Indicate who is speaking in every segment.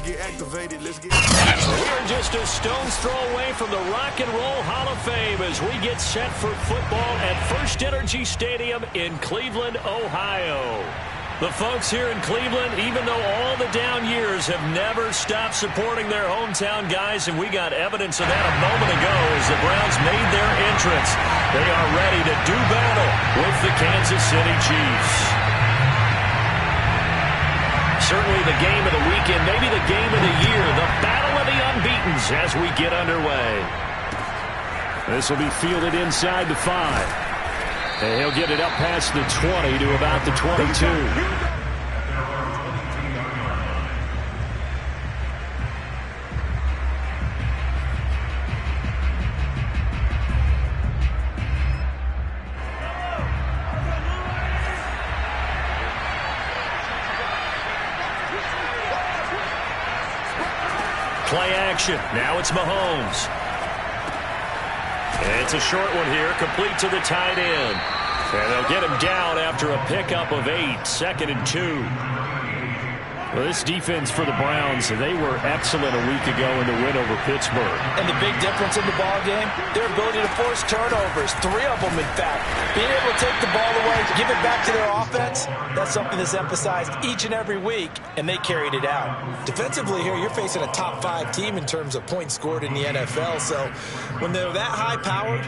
Speaker 1: get activated. Let's get.
Speaker 2: We're just a stone's throw away from the Rock and Roll Hall of Fame as we get set for football at First Energy Stadium in Cleveland, Ohio. The folks here in Cleveland, even though all the down years, have never stopped supporting their hometown guys, and we got evidence of that a moment ago as the Browns made their entrance. They are ready to do battle with the Kansas City Chiefs. Certainly the game of the weekend, maybe the game of the year, the battle of the unbeatens as we get underway. This will be fielded inside the 5. And he'll get it up past the 20 to about the 22. Play action. Now it's Mahomes. It's a short one here, complete to the tight end. And they'll get him down after a pickup of 8, 2nd and 2. Well, this defense for the Browns, they were excellent a week ago in the win over Pittsburgh.
Speaker 3: And the big difference in the ball game, their ability to force turnovers, 3 of them in fact. Being able to take the ball away, give it back to their offense, that's something that's emphasized each and every week, and they carried it out. Defensively here, you're facing a top 5 team in terms of points scored in the NFL, so when they're that high-powered,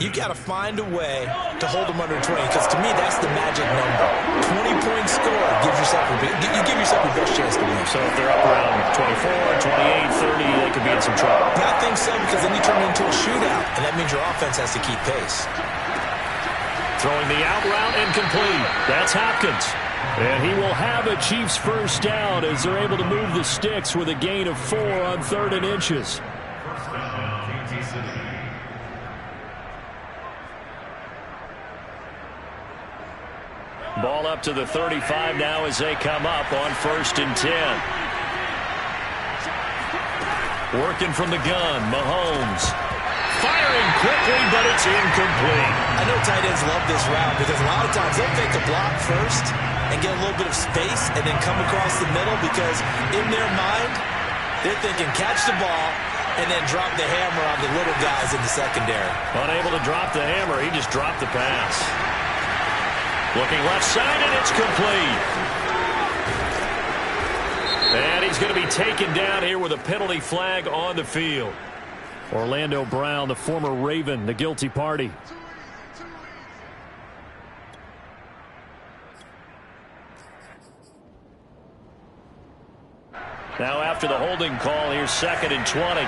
Speaker 3: you've got to find a way to hold them under 20, because to me, that's the magic number. 20 points scored gives yourself you give yourself your best chance to win.
Speaker 2: So if they're up around 24, 28, 30, they could be in some trouble.
Speaker 3: I think so, because then you turn it into a shootout, and that means your offense has to keep pace.
Speaker 2: Throwing the out route and complete. That's Hopkins. And he will have a Chiefs first down as they're able to move the sticks with a gain of 4 on 3rd and inches. Ball up to the 35 now as they come up on 1st and 10. Working from the gun, Mahomes. Firing quickly, but it's incomplete.
Speaker 3: I know tight ends love this route because a lot of times they'll take the block first and get a little bit of space and then come across the middle because in their mind, they're thinking catch the ball and then drop the hammer on the little guys in the secondary.
Speaker 2: Unable to drop the hammer, he just dropped the pass. Looking left side, and it's complete. And he's going to be taken down here with a penalty flag on the field. Orlando Brown, the former Raven, the guilty party. Now after the holding call, here's 2nd and 20.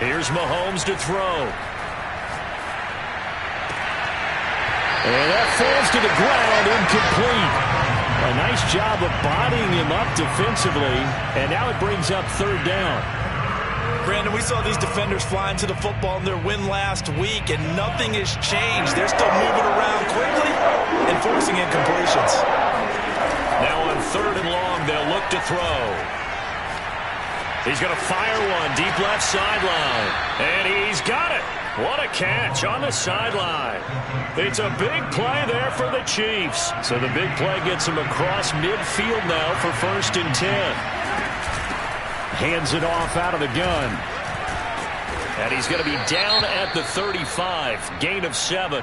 Speaker 2: Here's Mahomes to throw. And that falls to the ground, incomplete. A nice job of bodying him up defensively, and now it brings up 3rd down.
Speaker 3: Brandon, we saw these defenders flying to the football in their win last week, and nothing has changed. They're still moving around quickly and forcing incompletions.
Speaker 2: Now on 3rd and long, they'll look to throw. He's going to fire one deep left sideline. And he's got it. What a catch on the sideline. It's a big play there for the Chiefs. So the big play gets him across midfield now for 1st and 10. Hands it off out of the gun. And he's going to be down at the 35. Gain of 7.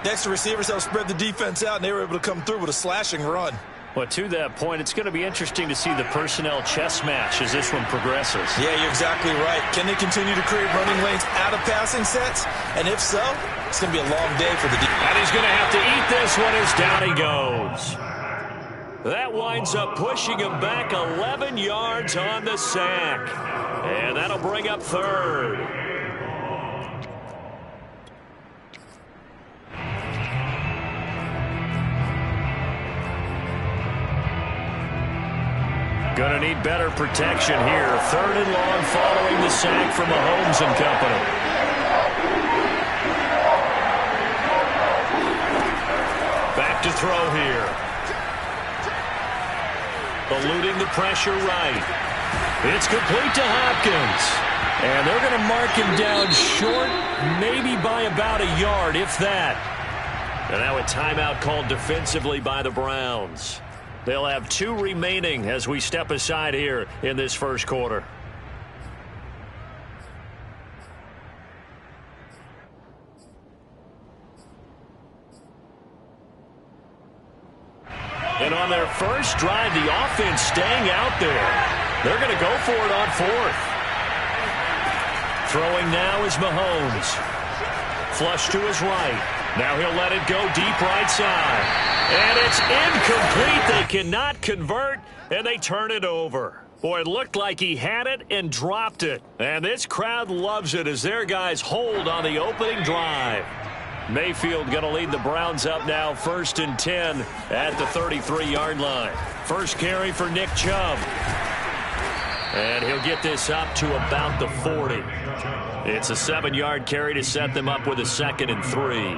Speaker 3: Next, the receivers help spread the defense out, and they were able to come through with a slashing run.
Speaker 2: Well, to that point, it's going to be interesting to see the personnel chess match as this one progresses.
Speaker 3: Yeah, you're exactly right. Can they continue to create running lanes out of passing sets? And if so, it's going to be a long day for the defense.
Speaker 2: And he's going to have to eat this one as down he goes. That winds up pushing him back 11 yards on the sack. And that'll bring up 3rd. Going to need better protection here. 3rd and long following the sack from Mahomes and company. Back to throw here. eluding the pressure right. It's complete to Hopkins. And they're going to mark him down short, maybe by about a yard, if that. And now a timeout called defensively by the Browns. They'll have 2 remaining as we step aside here in this first quarter. And on their first drive, the offense staying out there. They're going to go for it on 4th. Throwing now is Mahomes. Flush to his right. Now he'll let it go deep right side. And it's incomplete. They cannot convert, and they turn it over. Boy, it looked like he had it and dropped it. And this crowd loves it as their guys hold on the opening drive. Mayfield going to lead the Browns up now 1st and 10 at the 33-yard line. First carry for Nick Chubb. And he'll get this up to about the 40. It's a 7-yard carry to set them up with a 2nd and 3.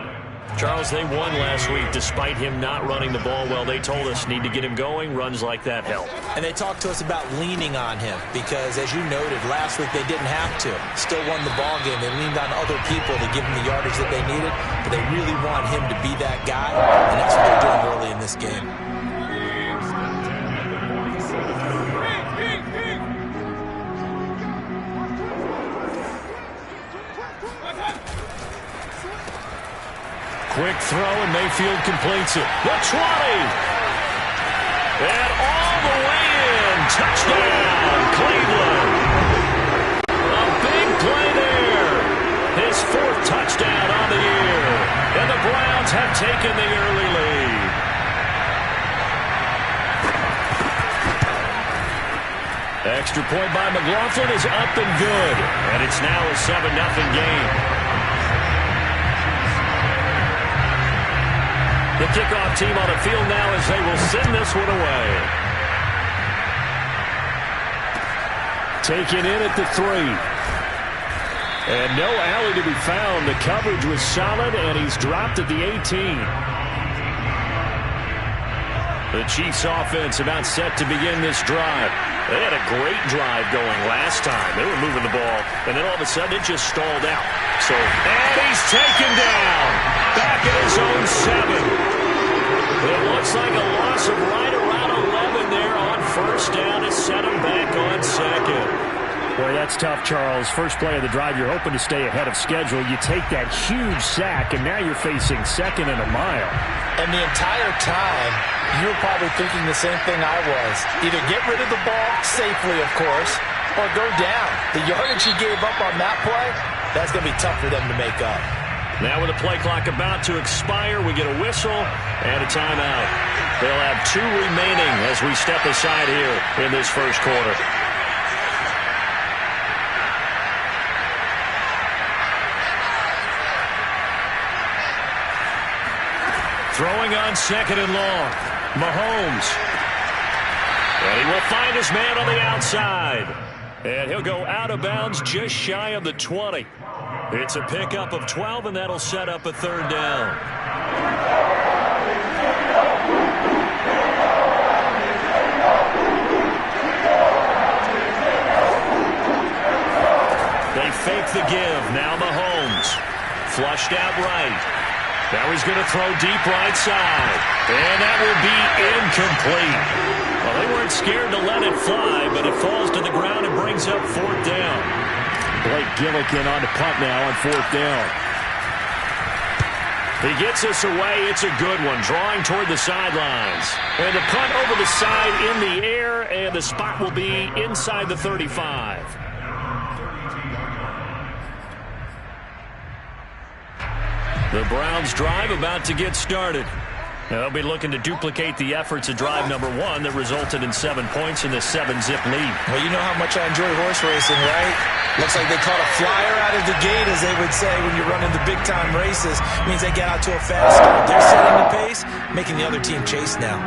Speaker 2: Charles, they won last week despite him not running the ball well. They told us need to get him going. Runs like that help.
Speaker 3: And they talked to us about leaning on him because, as you noted, last week they didn't have to. Still won the ball game. They leaned on other people to give him the yardage that they needed, but they really want him to be that guy, and that's what they're doing early in this game.
Speaker 2: Quick throw, and Mayfield completes it. The 20. And all the way in. Touchdown, Cleveland. A big play there. His 4th touchdown on the year. And the Browns have taken the early lead. Extra point by McLaughlin is up and good. And it's now a 7-0 game. The kickoff team on the field now as they will send this one away. Taken in at the 3. And no alley to be found. The coverage was solid, and he's dropped at the 18. The Chiefs offense about set to begin this drive. They had a great drive going last time. They were moving the ball, and then all of a sudden it just stalled out. And he's taken down. Back at his own 7. It looks like a loss of right around 11 there on first down to set him back on 2nd.
Speaker 1: Boy, that's tough, Charles. First play of the drive, you're hoping to stay ahead of schedule. You take that huge sack, and now you're facing 2nd and a mile.
Speaker 3: And the entire time, you were probably thinking the same thing I was. Either get rid of the ball safely, of course, or go down. The yardage he gave up on that play, that's going to be tough for them to make up.
Speaker 2: Now with the play clock about to expire, we get a whistle and a timeout. They'll have 2 remaining as we step aside here in this first quarter. Throwing on 2nd and long. Mahomes. And he will find his man on the outside. And he'll go out of bounds just shy of the 20. It's a pickup of 12, and that'll set up a 3rd down. They fake the give. Now Mahomes. Flushed out right. Now he's going to throw deep right side. And that will be incomplete. Well, they weren't scared to let it fly, but it falls to the ground and brings up 4th down.
Speaker 1: Blake Gillikin on the punt now on 4th down.
Speaker 2: He gets us away. It's a good one. Drawing toward the sidelines. And the punt over the side in the air, and the spot will be inside the 35. The Browns drive about to get started. They'll be looking to duplicate the efforts of drive number 1 that resulted in 7 points in the 7-zip lead.
Speaker 3: Well, you know how much I enjoy horse racing, right? Looks like they caught a flyer out of the gate, as they would say when you're running the big-time races. It means they get out to a fast start. They're setting the pace, making the other team chase now.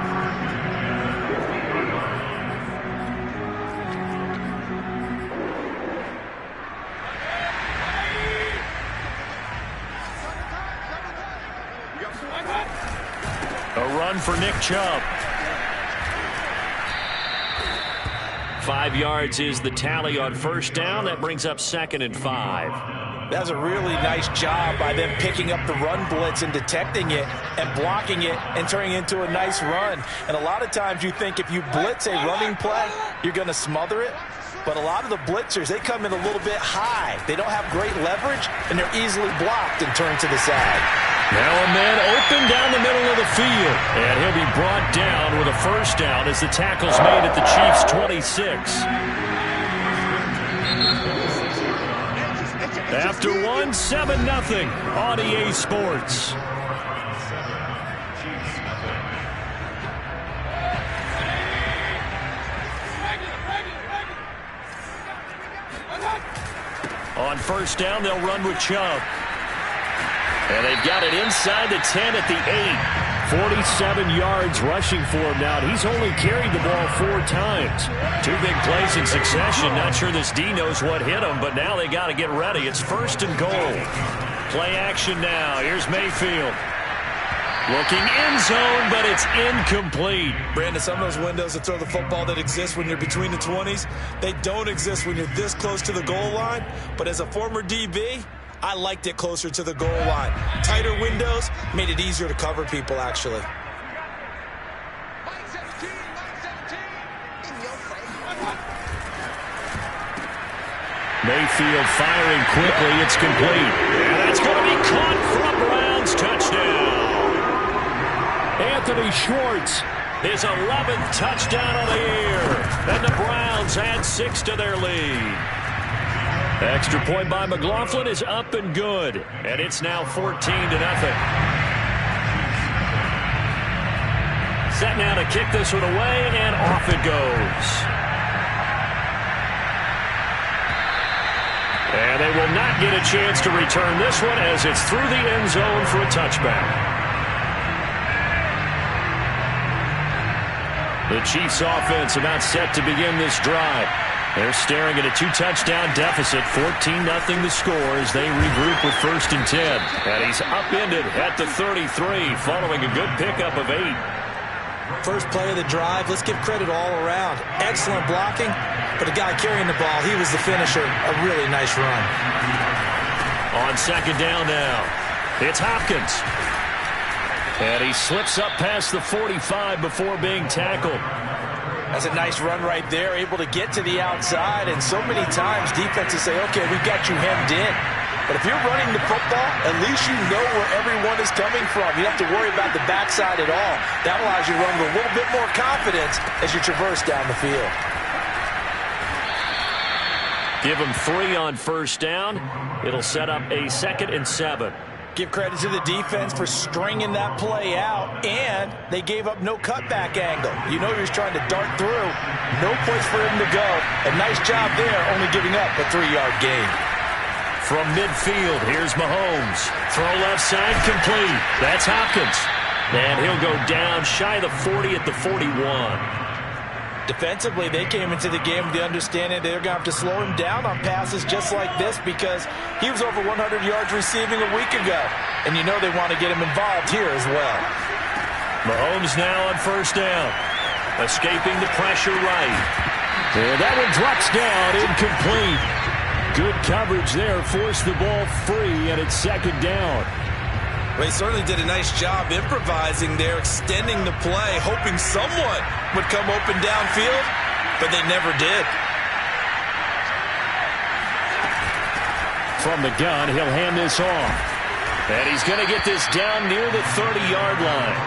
Speaker 2: A run for Nick Chubb. 5 yards is the tally on first down. That brings up 2nd and 5.
Speaker 3: That's a really nice job by them picking up the run blitz and detecting it and blocking it and turning it into a nice run. And a lot of times you think if you blitz a running play, you're going to smother it. But a lot of the blitzers, they come in a little bit high. They don't have great leverage, and they're easily blocked and turned to the side.
Speaker 2: Now a man open down the middle of the field. And he'll be brought down with a first down as the tackle's made at the Chiefs' 26. After one, 7-0 on EA Sports. On first down, they'll run with Chubb. And they've got it inside the 10 at the 8. 47 yards rushing for him now. He's only carried the ball 4 times. 2 big plays in succession. Not sure this D knows what hit him, but now they got to get ready. It's 1st and goal. Play action now. Here's Mayfield. Looking end zone, but it's incomplete.
Speaker 3: Brandon, some of those windows to throw the football that exist when you're between the 20s, they don't exist when you're this close to the goal line. But as a former DB, I liked it closer to the goal line. Tighter windows made it easier to cover people, actually.
Speaker 2: Mayfield firing quickly. It's complete. And that's going to be caught for a Browns touchdown. Anthony Schwartz, his 11th touchdown of the year. And the Browns add 6 to their lead. Extra point by McLaughlin is up and good. And it's now 14-0. Set now to kick this one away, and off it goes. And they will not get a chance to return this one as it's through the end zone for a touchback. The Chiefs offense about set to begin this drive. They're staring at a 2-touchdown deficit, 14-0 the score as they regroup with 1st and 10. And he's upended at the 33 following a good pickup of 8.
Speaker 3: First play of the drive, let's give credit all around. Excellent blocking, but the guy carrying the ball, he was the finisher. A really nice run.
Speaker 2: On 2nd down now, it's Hopkins. And he slips up past the 45 before being tackled.
Speaker 3: That's a nice run right there, able to get to the outside. And so many times defenses say, okay, we've got you hemmed in. But if you're running the football, at least you know where everyone is coming from. You don't have to worry about the backside at all. That allows you to run with a little bit more confidence as you traverse down the field.
Speaker 2: Give him 3 on first down. It'll set up a 2nd and 7.
Speaker 3: Give credit to the defense for stringing that play out, and they gave up no cutback angle. You know he was trying to dart through. No place for him to go. A nice job there, only giving up a 3-yard gain.
Speaker 2: From midfield, here's Mahomes. Throw left side, complete. That's Hopkins. And he'll go down shy of the 40 at the 41.
Speaker 3: Defensively, they came into the game with the understanding they're going to have to slow him down on passes just like this because he was over 100 yards receiving a week ago. And you know they want to get him involved here as well.
Speaker 2: Mahomes now on first down. Escaping the pressure right. And that one drops down, incomplete. Good coverage there, forced the ball free, and it's 2nd down.
Speaker 3: They certainly did a nice job improvising there, extending the play, hoping someone would come open downfield, but they never did.
Speaker 2: From the gun, he'll hand this off. And he's going to get this down near the 30-yard line.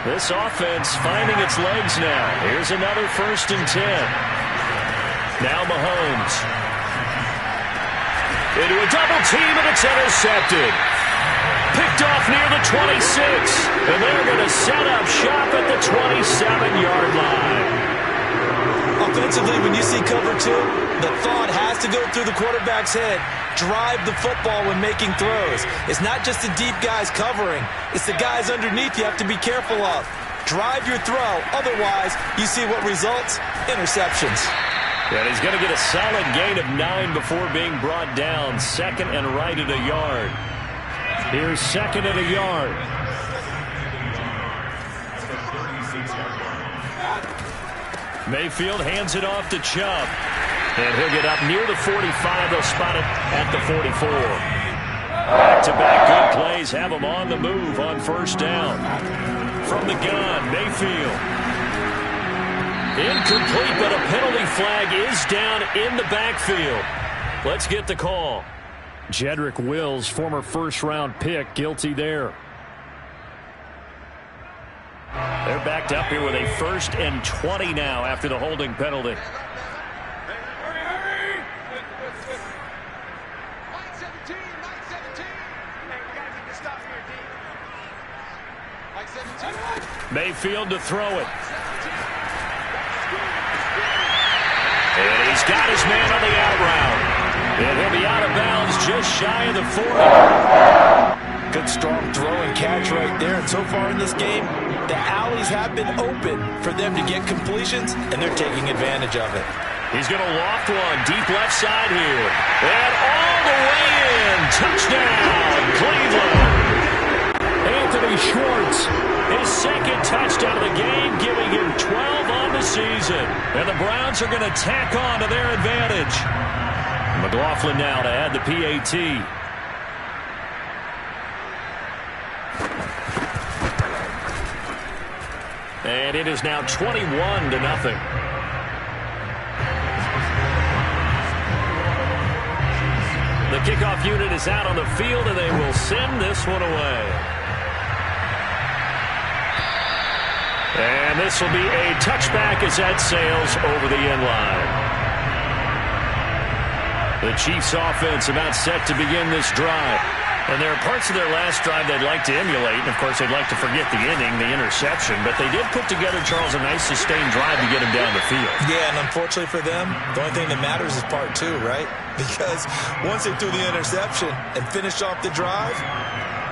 Speaker 2: This offense finding its legs now. Here's another 1st and 10. Now Mahomes. Into a double team, and it's intercepted. Picked off near the 26, and they're going to set up shop at the 27-yard line.
Speaker 3: Offensively, when you see cover 2, the thought has to go through the quarterback's head. Drive the football when making throws. It's not just the deep guys covering. It's the guys underneath you have to be careful of. Drive your throw. Otherwise, you see what results? Interceptions.
Speaker 2: And he's going to get a solid gain of 9 before being brought down. 2nd and right at a yard. Here's 2nd and a yard. Mayfield hands it off to Chubb. And he'll get up near the 45. They'll spot it at the 44. Back-to-back good plays have him on the move on first down. From the gun, Mayfield. Incomplete, but a penalty flag is down in the backfield. Let's get the call.
Speaker 1: Jedrick Wills, former first-round pick, guilty there.
Speaker 2: They're backed up here with a 1st and 20 now after the holding penalty. Mayfield to throw it. And he's got his man on the out route. And he'll be out of bounds just shy of the 40.
Speaker 3: Good strong throw and catch right there. And so far in this game, the alleys have been open for them to get completions, and they're taking advantage of it.
Speaker 2: He's going to loft one deep left side here. And all the way in. Touchdown, Cleveland.
Speaker 1: Anthony Schwartz.
Speaker 2: His second touchdown of the game, giving him 12 on the season. And the Browns are going to tack on to their advantage. McLaughlin now to add the PAT. And it is now 21-0. The kickoff unit is out on the field, and they will send this one away. And this will be a touchback as that sails over the end line. The Chiefs offense about set to begin this drive. And there are parts of their last drive they'd like to emulate. And, of course, they'd like to forget the inning, the interception. But they did put together, Charles, a nice sustained drive to get him down the field.
Speaker 3: Yeah, and unfortunately for them, the only thing that matters is part 2, right? Because once they threw the interception and finished off the drive,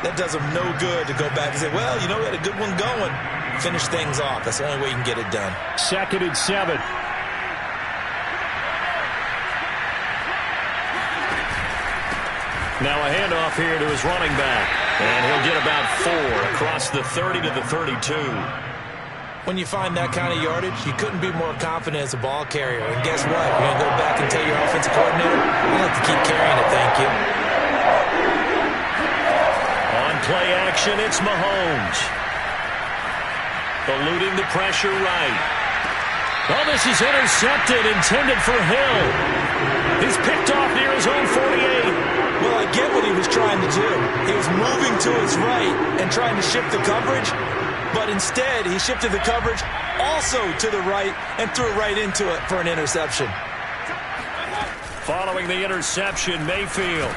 Speaker 3: that does them no good to go back and say, well, you know, we had a good one going. Finish things off. That's the only way you can get it done.
Speaker 1: 2nd and 7.
Speaker 2: Now a handoff here to his running back. And he'll get about 4 across the 30 to the 32.
Speaker 3: When you find that kind of yardage, you couldn't be more confident as a ball carrier. And guess what? You're going to go back and tell your offensive coordinator, I'd like to keep carrying it, thank you.
Speaker 2: On play action, it's Mahomes. Eluding the pressure right. Oh, this is intercepted, intended for Hill. He's picked off near his own 48.
Speaker 3: Well, I get what he was trying to do. He was moving to his right and trying to shift the coverage, but instead he shifted the coverage also to the right and threw it right into it for an interception.
Speaker 2: Following the interception, Mayfield.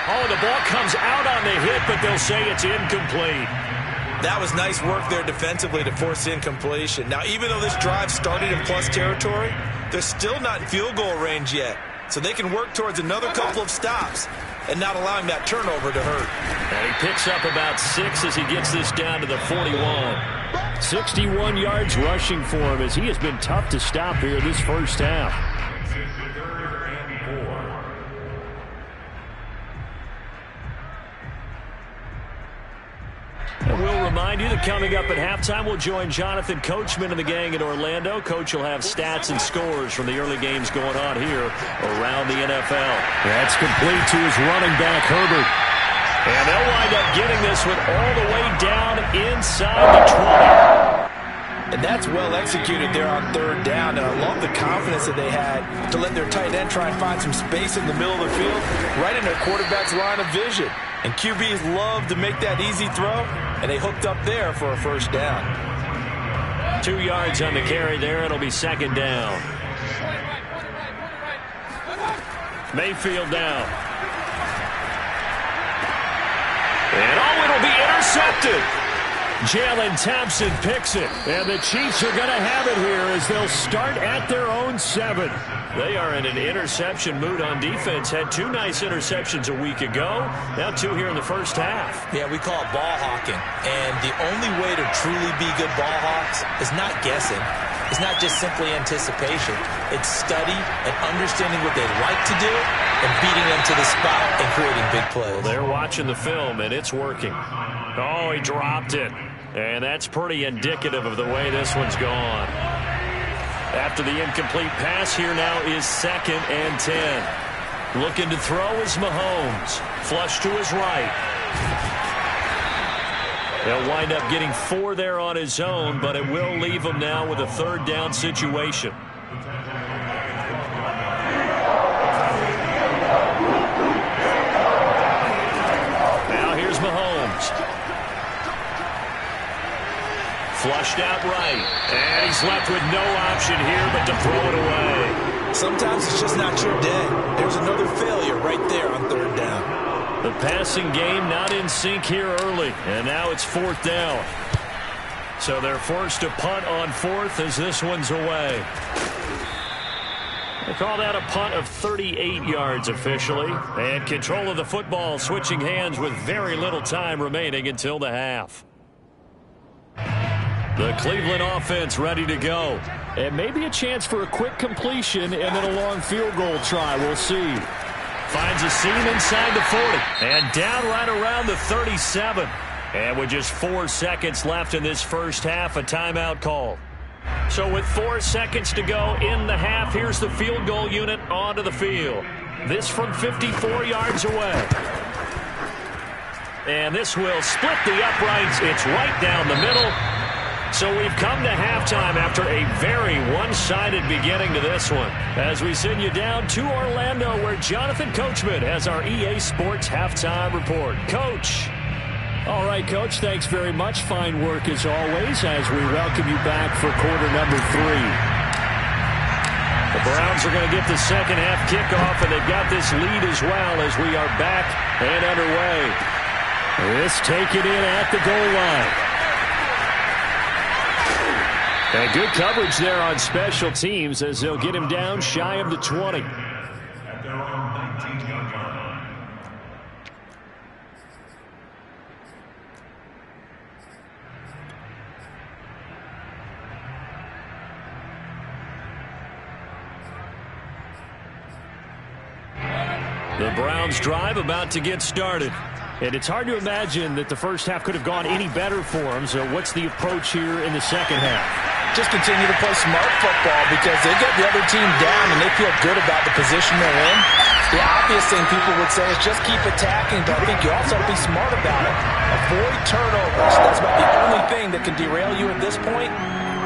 Speaker 2: Oh, the ball comes out on the hit, but they'll say it's incomplete.
Speaker 3: That was nice work there defensively to force incompletion. Now, even though this drive started in plus territory, they're still not in field goal range yet. So they can work towards another couple of stops and not allowing that turnover to hurt.
Speaker 2: And he picks up about 6 as he gets this down to the 41.
Speaker 1: 61 yards rushing for him as he has been tough to stop here this first half.
Speaker 2: And we'll remind you that coming up at halftime, we'll join Jonathan Coachman and the gang in Orlando. Coach will have stats and scores from the early games going on here around the NFL.
Speaker 1: That's complete to his running back, Herbert.
Speaker 2: And they'll wind up getting this one all the way down inside the 20.
Speaker 3: And that's well executed there on 3rd down. And I love the confidence that they had to let their tight end try and find some space in the middle of the field, right in their quarterback's line of vision. And QBs love to make that easy throw, and they hooked up there for a first down.
Speaker 2: 2 yards on the carry there. It'll be 2nd down. Mayfield down. And it'll be intercepted. Jalen Thompson picks it. And the Chiefs are going to have it here as they'll start at their own 7. They are in an interception mood on defense. Had 2 nice interceptions a week ago. Now 2 here in the first half.
Speaker 3: Yeah, we call it ball hawking. And the only way to truly be good ball hawks is not guessing. It's not just simply anticipation. It's study and understanding what they like to do and beating them to the spot and creating big plays.
Speaker 2: They're watching the film, and it's working. Oh, he dropped it. And that's pretty indicative of the way this one's gone. After the incomplete pass, here now is 2nd and 10. Looking to throw is Mahomes. Flush to his right. He'll wind up getting 4 there on his own, but it will leave him now with a 3rd down situation. Now here's Mahomes. Flushed out right. And he's left with no option here but to throw it away.
Speaker 3: Sometimes it's just not your day. There's another failure right there on 3rd down.
Speaker 2: The passing game not in sync here early, and now it's 4th down. So they're forced to punt on 4th as this one's away. They call that a punt of 38 yards officially, and control of the football switching hands with very little time remaining until the half. The Cleveland offense ready to go.
Speaker 1: And maybe a chance for a quick completion and then a long field goal try. We'll see.
Speaker 2: Finds a seam inside the 40. And down right around the 37. And with just 4 seconds left in this first half, a timeout call. So with 4 seconds to go in the half, here's the field goal unit onto the field. This from 54 yards away. And this will split the uprights. It's right down the middle. So we've come to halftime after a very one-sided beginning to this one. As we send you down to Orlando, where Jonathan Coachman has our EA Sports Halftime Report. Coach.
Speaker 1: All right, Coach, thanks very much. Fine work as always as we welcome you back for quarter number 3.
Speaker 2: The Browns are going to get the second half kickoff, and they've got this lead as well as we are back and underway.
Speaker 1: This taken in at the goal line. And good coverage there on special teams as they'll get him down shy of the 20.
Speaker 2: The Browns drive about to get started.
Speaker 1: And it's hard to imagine that the first half could have gone any better for them. So what's the approach here in the second half?
Speaker 3: Just continue to play smart football because they get the other team down and they feel good about the position they're in. The obvious thing people would say is just keep attacking, but I think you also have to be smart about it. Avoid turnovers. That's about the only thing that can derail you at this point.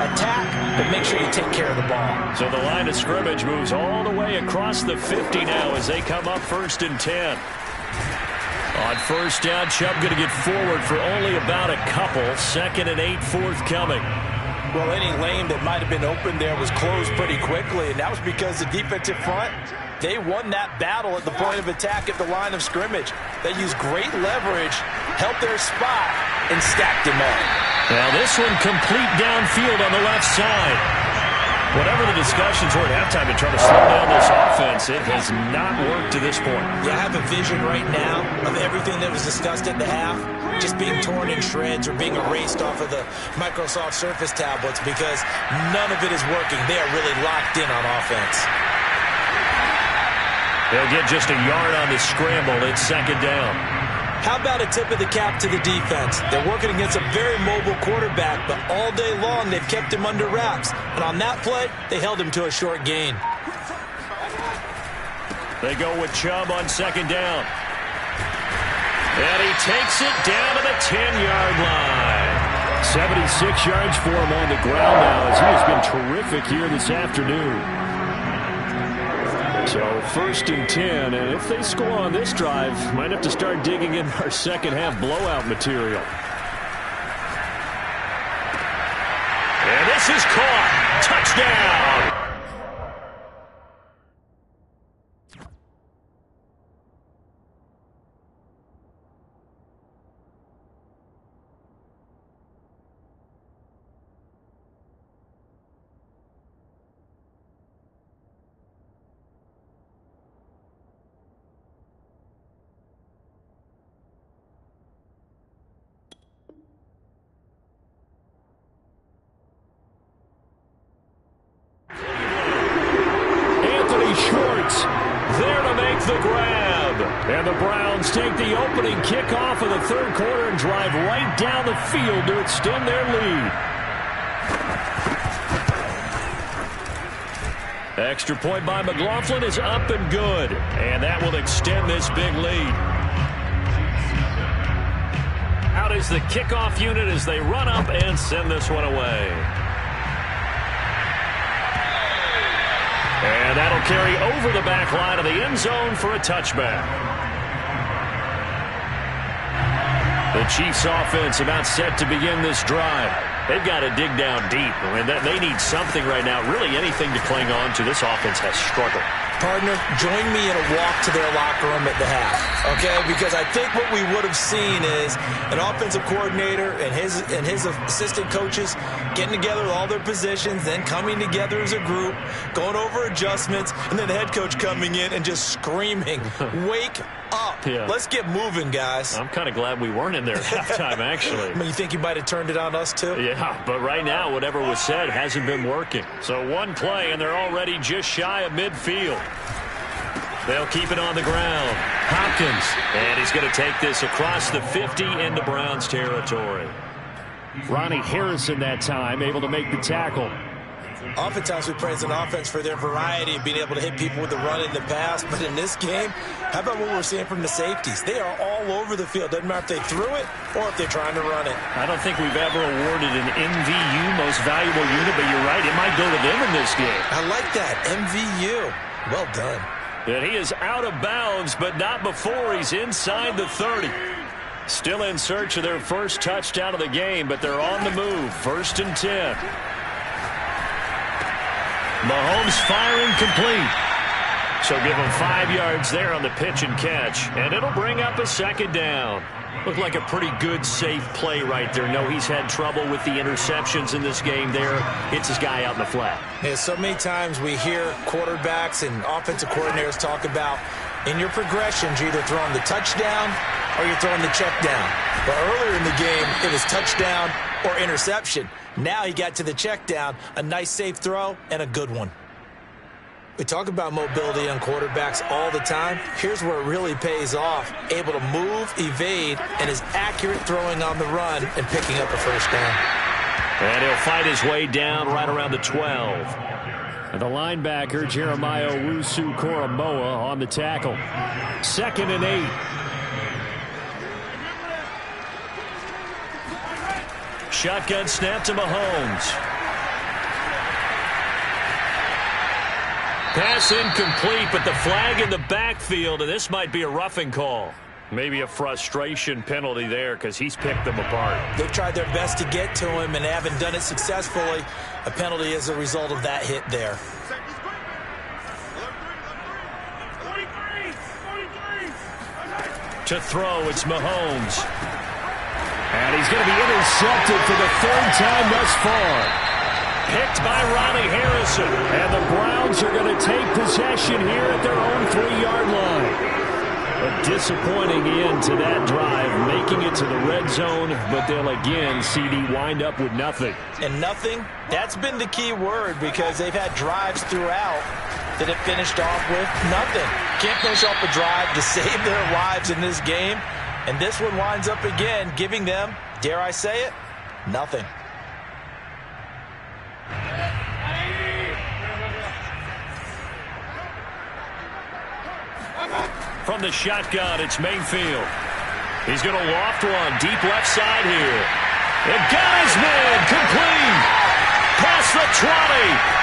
Speaker 3: Attack, but make sure you take care of the ball.
Speaker 2: So the line of scrimmage moves all the way across the 50 now as they come up 1st and 10. On 1st down, Chubb going to get forward for only about a couple. 2nd and 8 forthcoming.
Speaker 3: Well, any lane that might have been open there was closed pretty quickly, and that was because the defensive front, they won that battle at the point of attack at the line of scrimmage. They used great leverage, held their spot, and stacked him up.
Speaker 2: Now this one complete downfield on the left side. Whatever the discussions were at halftime to try to slow down this offense, it has not worked to this point.
Speaker 3: Yeah, I have a vision right now of everything that was discussed at the half just being torn in shreds or being erased off of the Microsoft Surface tablets because none of it is working. They are really locked in on offense.
Speaker 2: They'll get just a yard on the scramble. It's 2nd down.
Speaker 3: How about a tip of the cap to the defense? They're working against a very mobile quarterback, but all day long they've kept him under wraps. And on that play, they held him to a short gain.
Speaker 2: They go with Chubb on 2nd down. And he takes it down to the 10-yard line.
Speaker 1: 76 yards for him on the ground now as he has been terrific here this afternoon. So 1st and 10, and if they score on this drive, might have to start digging in our second half blowout material.
Speaker 2: And this is caught. Touchdown. There to make the grab.
Speaker 1: And the Browns take the opening kickoff of the 3rd quarter and drive right down the field to extend their lead.
Speaker 2: Extra point by McLaughlin is up and good. And that will extend this big lead. Out is the kickoff unit as they run up and send this one away. And that'll carry over the back line of the end zone for a touchback. The Chiefs offense about set to begin this drive. They've got to dig down deep. I mean, they need something right now, really anything to cling on to. This offense has struggled.
Speaker 3: Partner, join me in a walk to their locker room at the half, okay? Because I think what we would have seen is an offensive coordinator and his assistant coaches getting together with all their positions, then coming together as a group, going over adjustments, and then the head coach coming in and just screaming, wake up. Yeah. Let's get moving, guys.
Speaker 2: I'm kind of glad we weren't in there at halftime, actually.
Speaker 3: I mean, you think you might have turned it on us, too?
Speaker 2: Yeah, but right now, whatever was said hasn't been working. So one play, and they're already just shy of midfield. They'll keep it on the ground. Hopkins. And he's going to take this across the 50 into Browns territory.
Speaker 1: Ronnie Harrison that time able to make the tackle.
Speaker 3: Oftentimes we praise an offense for their variety of being able to hit people with the run in the pass. But in this game, how about what we're seeing from the safeties? They are all over the field. Doesn't matter if they threw it or if they're trying to run it.
Speaker 2: I don't think we've ever awarded an MVU, most valuable unit, but you're right. It might go to them in this game.
Speaker 3: I like that. MVU. Well done.
Speaker 2: And he is out of bounds, but not before he's inside the 30. Still in search of their first touchdown of the game, but they're on the move. 1st and 10. Mahomes firing complete. So give him 5 yards there on the pitch and catch, and it'll bring up a 2nd down. Looked like a pretty good, safe play right there. No, he's had trouble with the interceptions in this game there. Hits his guy out in the flat.
Speaker 3: Yeah, so many times we hear quarterbacks and offensive coordinators talk about in your progressions, you're either throwing the touchdown or you're throwing the check down. But earlier in the game, it was touchdown or interception. Now he got to the check down, a nice safe throw, and a good one. We talk about mobility on quarterbacks all the time. Here's where it really pays off. Able to move, evade, and is accurate throwing on the run and picking up a 1st down.
Speaker 2: And he'll fight his way down right around the 12.
Speaker 1: And the linebacker, Jeremiah Owusu-Koramoah, on the tackle. 2nd and 8.
Speaker 2: Shotgun snap to Mahomes. Pass incomplete, but the flag in the backfield, and this might be a roughing call. Maybe a frustration penalty there because he's picked them apart.
Speaker 3: They've tried their best to get to him and haven't done it successfully. A penalty as a result of that hit there.
Speaker 2: To throw, it's Mahomes.
Speaker 1: And he's going to be intercepted for the 3rd time thus far.
Speaker 2: Picked by Ronnie Harrison.
Speaker 1: And the Browns are going to take possession here at their own 3-yard line. A disappointing end to that drive, making it to the red zone, but they'll again, CD, wind up with nothing.
Speaker 3: And nothing, that's been the key word because they've had drives throughout that have finished off with nothing. Can't finish off a drive to save their lives in this game. And this one winds up again, giving them, dare I say it, nothing.
Speaker 2: From the shotgun, it's Mayfield. He's going to loft one deep left side here. And got his man complete. Past the 20.